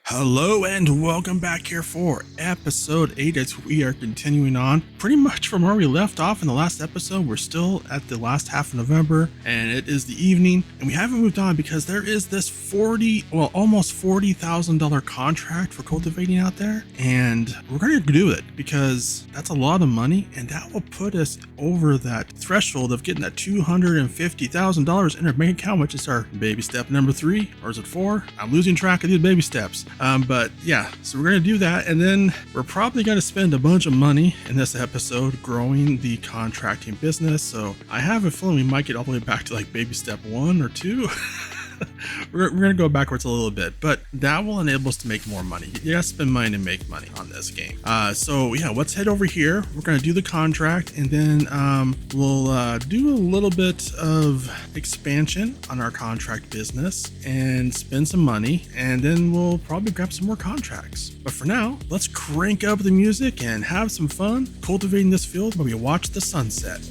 Hello and welcome back here for episode 8 as we are continuing on pretty much from where we left off in the last episode. We're still at the last half of November and it is the evening and we haven't moved on because there is this almost $40,000 contract for cultivating out there, and we're going to do it because that's a lot of money and that will put us over that threshold of getting that $250,000 in our bank account, which is our baby step number 3, or is it 4? I'm losing track of these baby steps. But yeah, so we're going to do that, and then we're probably going to spend a bunch of money in this episode growing the contracting business. So I have a feeling we might get all the way back to like baby step 1 or 2. We're going to go backwards a little bit, but that will enable us to make more money. You got to spend money to make money on this game. So yeah, let's head over here. We're going to do the contract, and then we'll do a little bit of expansion on our contract business and spend some money, and then we'll probably grab some more contracts. But for now, let's crank up the music and have some fun cultivating this field while we watch the sunset.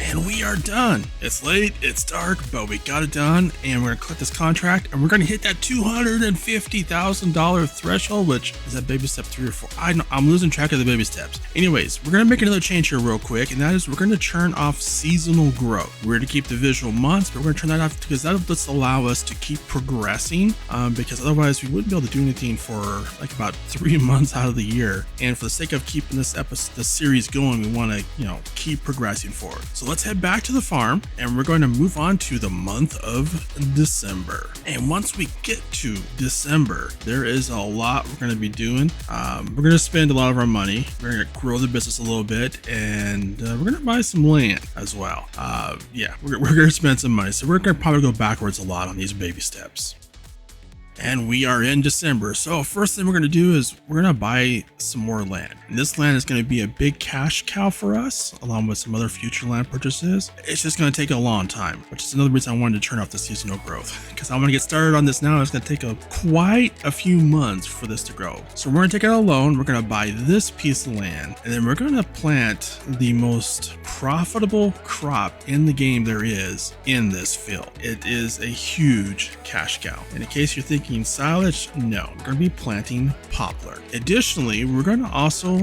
And we are done. It's late, it's dark, but we got it done, and we're gonna collect this contract, and we're gonna hit that $250,000 threshold, which is that baby step 3 or 4. I'm losing track of the baby steps. Anyways, we're gonna make another change here real quick, and that is we're gonna turn off seasonal growth. We're gonna keep the visual months, but we're gonna turn that off because that'll just allow us to keep progressing, because otherwise we wouldn't be able to do anything for like about 3 months out of the year. And for the sake of keeping this series going, we want to, keep progressing forward. So let's head back to the farm, and we're going to move on to the month of December. And once we get to December, there is a lot we're going to be doing. We're going to spend a lot of our money. We're going to grow the business a little bit, and we're going to buy some land as well. We're going to spend some money. So we're going to probably go backwards a lot on these baby steps. And we are in December. So first thing we're going to do is we're going to buy some more land. And this land is going to be a big cash cow for us, along with some other future land purchases. It's just going to take a long time, which is another reason I wanted to turn off the seasonal growth, because I want to get started on this now. It's going to take quite a few months for this to grow. So we're going to take out a loan. We're going to buy this piece of land, and then we're going to plant the most profitable crop in the game there is in this field. It is a huge cash cow. And in case you're thinking silage, no, we're going to be planting poplar. Additionally, we're going to also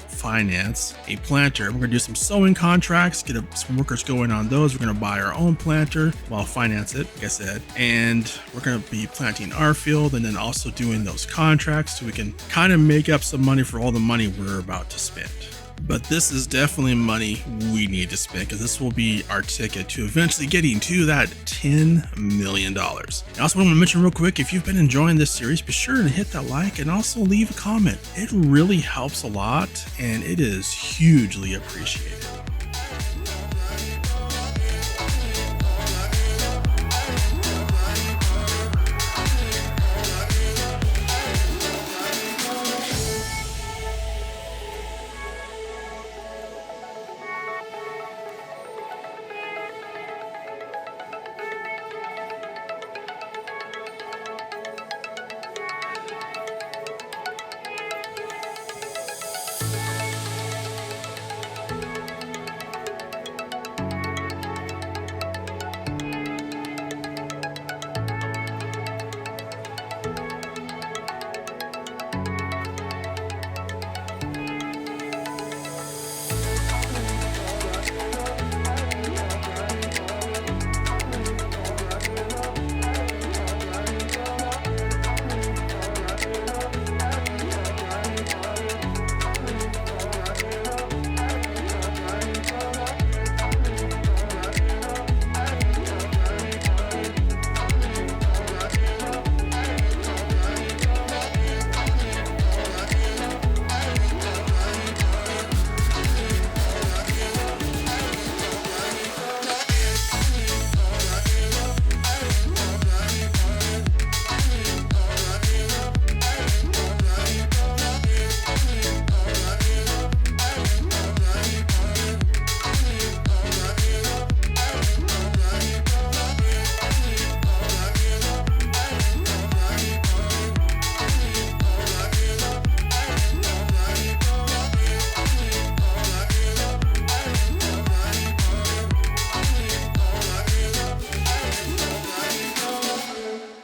finance a planter. We're going to do some sewing contracts, get some workers going on those. We're going to buy our own planter, finance it, like I said, and we're going to be planting our field and then also doing those contracts so we can kind of make up some money for all the money we're about to spend. But this is definitely money we need to spend, because this will be our ticket to eventually getting to that $10 million. I also want to mention real quick, if you've been enjoying this series, be sure to hit that like and also leave a comment. It really helps a lot, and it is hugely appreciated.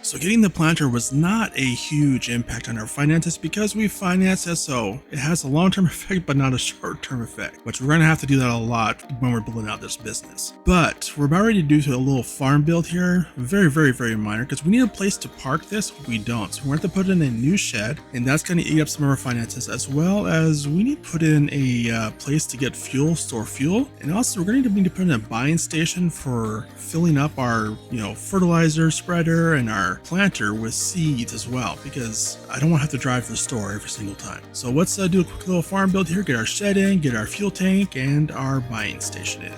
So getting the planter was not a huge impact on our finances because we financed it, so it has a long-term effect but not a short-term effect, which we're going to have to do that a lot when we're building out this business. But we're about ready to do a little farm build here, very minor, because we need a place to park this. We don't, so we're going to have to put in a new shed, and that's going to eat up some of our finances, as well as we need to put in a place to get fuel, store fuel, and also we're going to need to put in a buying station for filling up our fertilizer spreader and our planter with seeds as well, because I don't want to have to drive to the store every single time. So let's do a quick little farm build here, get our shed in, get our fuel tank and our buying station in.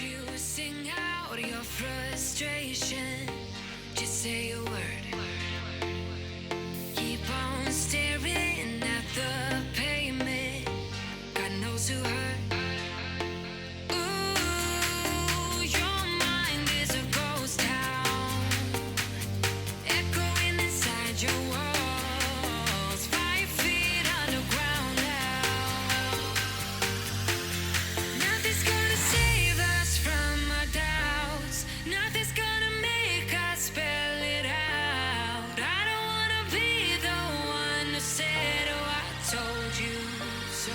you sing out your frustration. Just say a word. Keep on staring at the pavement. God knows who hurt. Ooh, your mind is a ghost town, echoing inside your walls, 5 feet underground now. Nothing's gonna save us from our doubts. Nothing's gonna make us spell it out. I don't wanna be the one who said, oh, I told you so.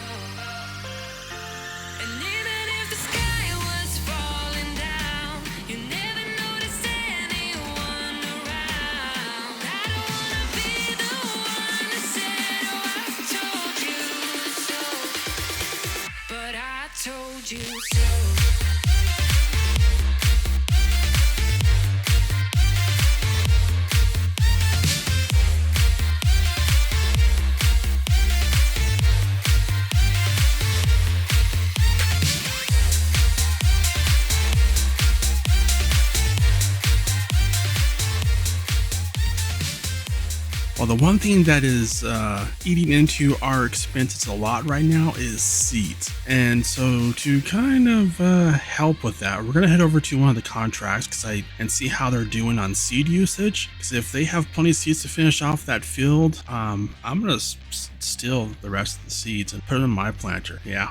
And even if the sky was falling down, you never noticed anyone around. I don't wanna be the one who said, oh, I told you so. But I told you so. Well, the one thing that is eating into our expenses a lot right now is seats. And so to kind of help with that, we're going to head over to one of the contracts and see how they're doing on seat usage. Because if they have plenty of seats to finish off that field, I'm going to steal the rest of the seats and put them in my planter. Yeah.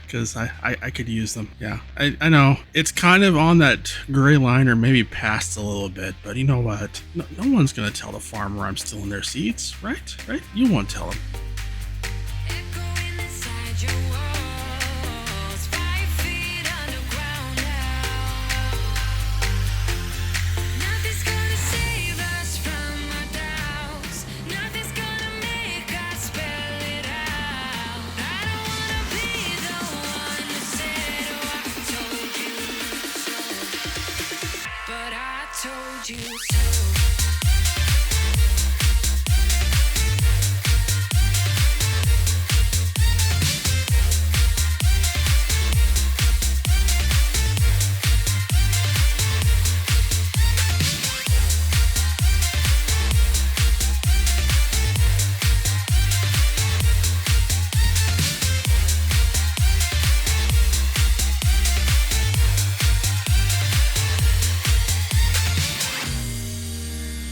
Because I could use them. Yeah, I know it's kind of on that gray line or maybe past a little bit, but you know what? No one's gonna tell the farmer I'm stealing their seeds, right? Right? You won't tell them. Echoing inside your walls, 5 feet underground now. Nothing's gonna save us from our doubts. Nothing's gonna make us spell it out. I don't wanna be the one who said, oh, I told you so. But I told you so.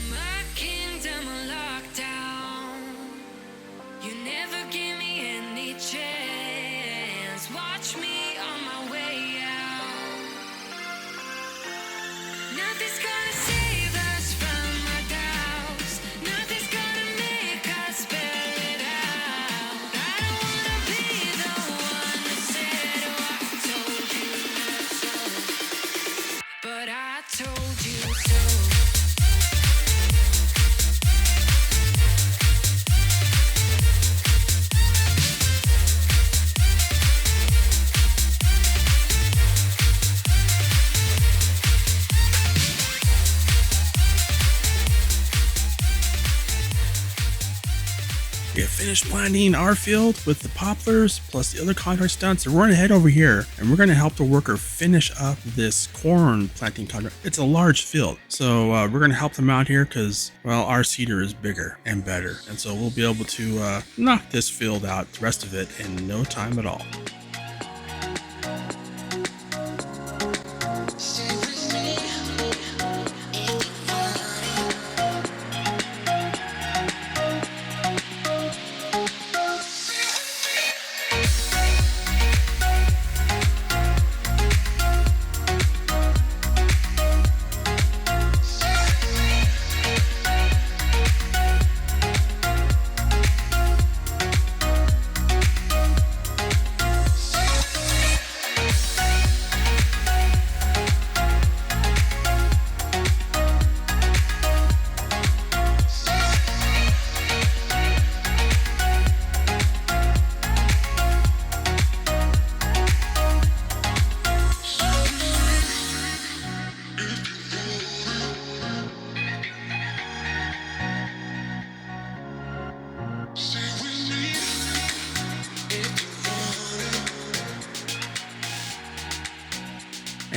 My kingdom on lockdown. You never give me any chance. Watch me on my way out. Nothing's gonna save us from our doubts. Nothing's gonna make us spell it out. I don't wanna be the one who said, oh, I told you so. But I told you so. We have finished planting our field with the poplars plus the other contracts done, so we're going to head over here and we're going to help the worker finish up this corn planting contract. It's a large field, so we're going to help them out here because, well, our seeder is bigger and better, and so we'll be able to knock this field out, the rest of it, in no time at all.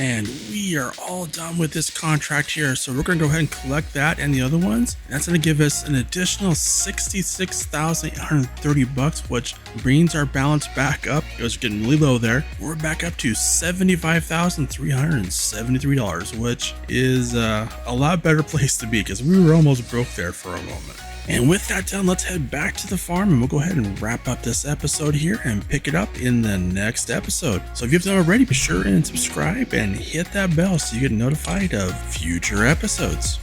And we are all done with this contract here, so we're going to go ahead and collect that and the other ones. That's going to give us an additional $66,830, which brings our balance back up. It was getting really low there. We're back up to $75,373, which is a lot better place to be because we were almost broke there for a moment. And with that done, let's head back to the farm and we'll go ahead and wrap up this episode here and pick it up in the next episode. So if you haven't already, be sure and subscribe and hit that bell so you get notified of future episodes.